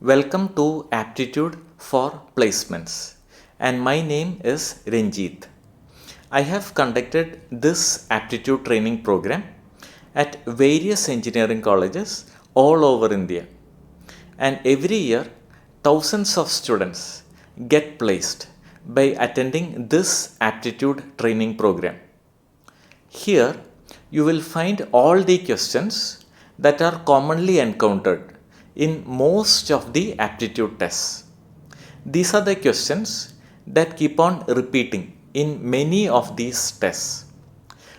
Welcome to Aptitude for Placements, and my name is Ranjit. I have conducted this aptitude training program at various engineering colleges all over India, and every year thousands of students get placed by attending this aptitude training program. Here you will find all the questions that are commonly encountered in most of the aptitude tests. These are the questions that keep on repeating in many of these tests.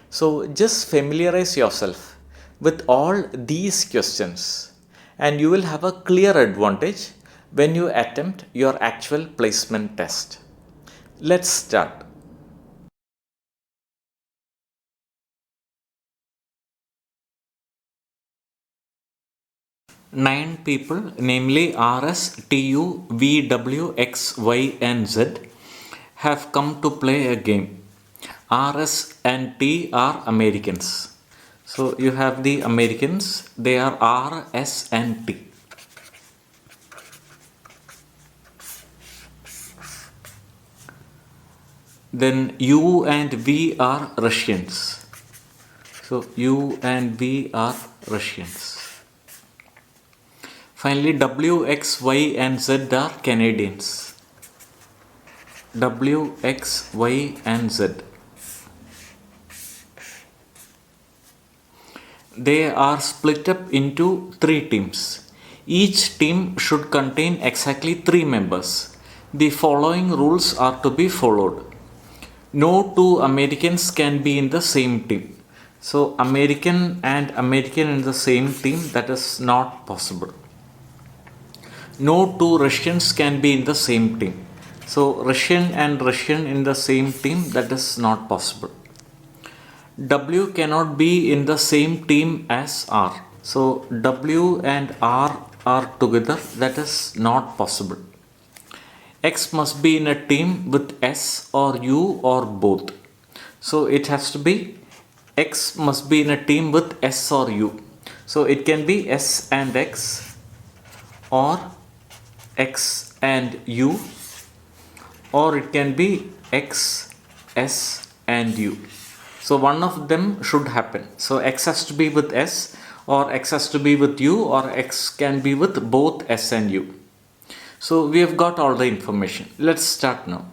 So just familiarize yourself with all these questions and you will have a clear advantage when you attempt your actual placement test. Let's start. Nine people, namely RS, TU, VW, X, Y, and Z, have come to play a game. RS and T are Americans. So you have the Americans, they are R, S, and T. Then U and V are Russians. So U and V are Russians. Finally, W, X, Y, and Z are Canadians. W, X, Y, and Z. They are split up into three teams. Each team should contain exactly 3 members. The following rules are to be followed. No two Americans can be in the same team. So American and American in the same team, that is not possible. No two Russians can be in the same team. So Russian and Russian in the same team, that is not possible. W cannot be in the same team as R. So W and R are together, that is not possible. X must be in a team with S or U or both. So it has to be X must be in a team with S or U. So it can be S and X or X and U, or it can be X, S and U. So one of them should happen. So X has to be with S, or X has to be with U, or X can be with both S and U. So we have got all the information. Let's start now.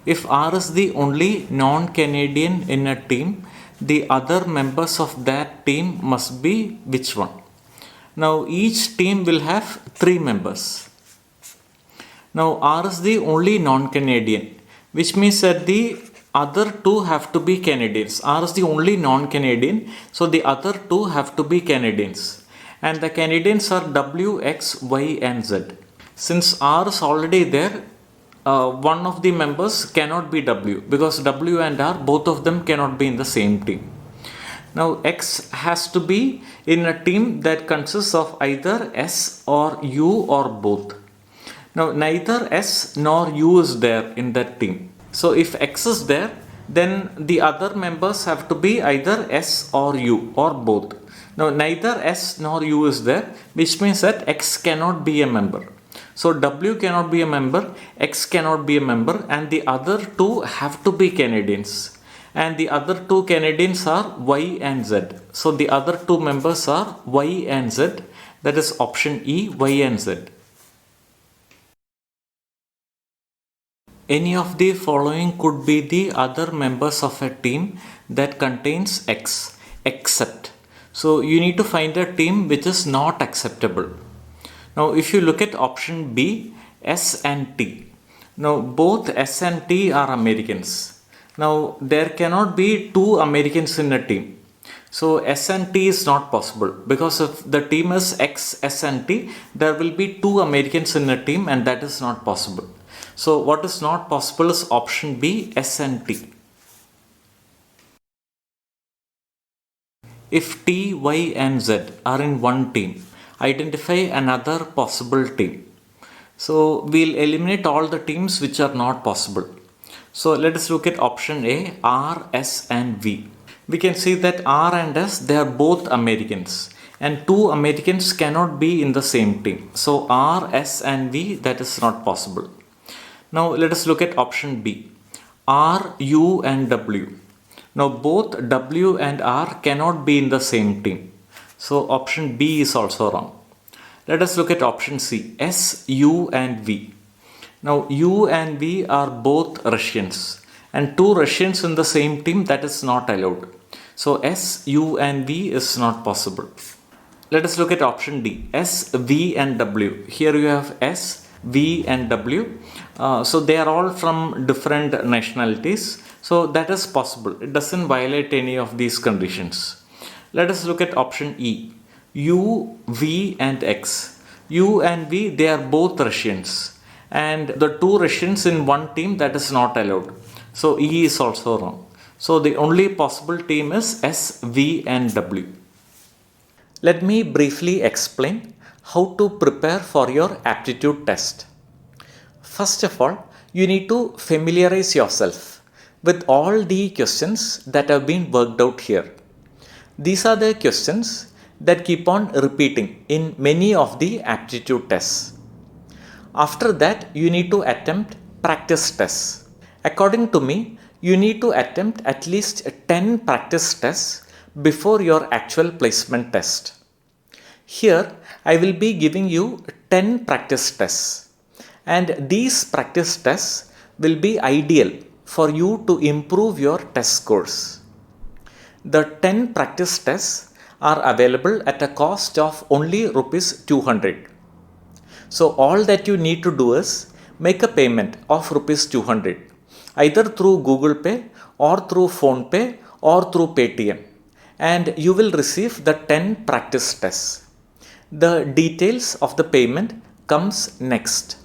If R is the only non-Canadian in a team, the other members of that team must be which one? Now each team will have 3 members. Now R is the only non-Canadian, which means that the other 2 have to be Canadians. R is the only non-Canadian, so the other 2 have to be Canadians. And the Canadians are W, X, Y, and Z. Since R is already there, one of the members cannot be W, because W and R, both of them cannot be in the same team. Now X has to be in a team that consists of either S or U or both. Now neither S nor U is there in that team. So if X is there, then the other members have to be either S or U or both. Now neither S nor U is there, which means that X cannot be a member. So W cannot be a member, X cannot be a member, and the other 2 have to be Canadians. And the other 2 Canadians are Y and Z. So the other 2 members are Y and Z. That is option E, Y and Z. Any of the following could be the other members of a team that contains X, except. So you need to find a team which is not acceptable. Now if you look at option B, S and T. Now both S and T are Americans. Now there cannot be 2 Americans in a team. So S and T is not possible, because if the team is X, S and T, there will be 2 Americans in a team, and that is not possible. So what is not possible is option B, S and T. If T, Y and Z are in one team, identify another possible team. So we'll eliminate all the teams which are not possible. So let us look at option A, R, S and V. We can see that R and S, they are both Americans, and two Americans cannot be in the same team. So R, S and V, that is not possible. Now let us look at option B. R, U and W. Now both W and R cannot be in the same team. So option B is also wrong. Let us look at option C. S, U and V. Now U and V are both Russians, and two Russians in the same team, that is not allowed. So S, U and V is not possible. Let us look at option D. S, V and W. Here you have S, V and W. So they are all from different nationalities. So that is possible. It doesn't violate any of these conditions. Let us look at option E. U, V and X. U and V, they are both Russians. And the two Russians in one team, that is not allowed. So E is also wrong. So the only possible team is S, V and W. Let me briefly explain how to prepare for your aptitude test. First of all, you need to familiarize yourself with all the questions that have been worked out here. These are the questions that keep on repeating in many of the aptitude tests. After that, you need to attempt practice tests. According to me, you need to attempt at least 10 practice tests before your actual placement test. Here, I will be giving you 10 practice tests, and these practice tests will be ideal for you to improve your test scores. The 10 practice tests are available at a cost of only Rs 200. So all that you need to do is make a payment of Rs 200 either through Google Pay or through Phone Pay or through Paytm, and you will receive the 10 practice tests. The details of the payment comes next.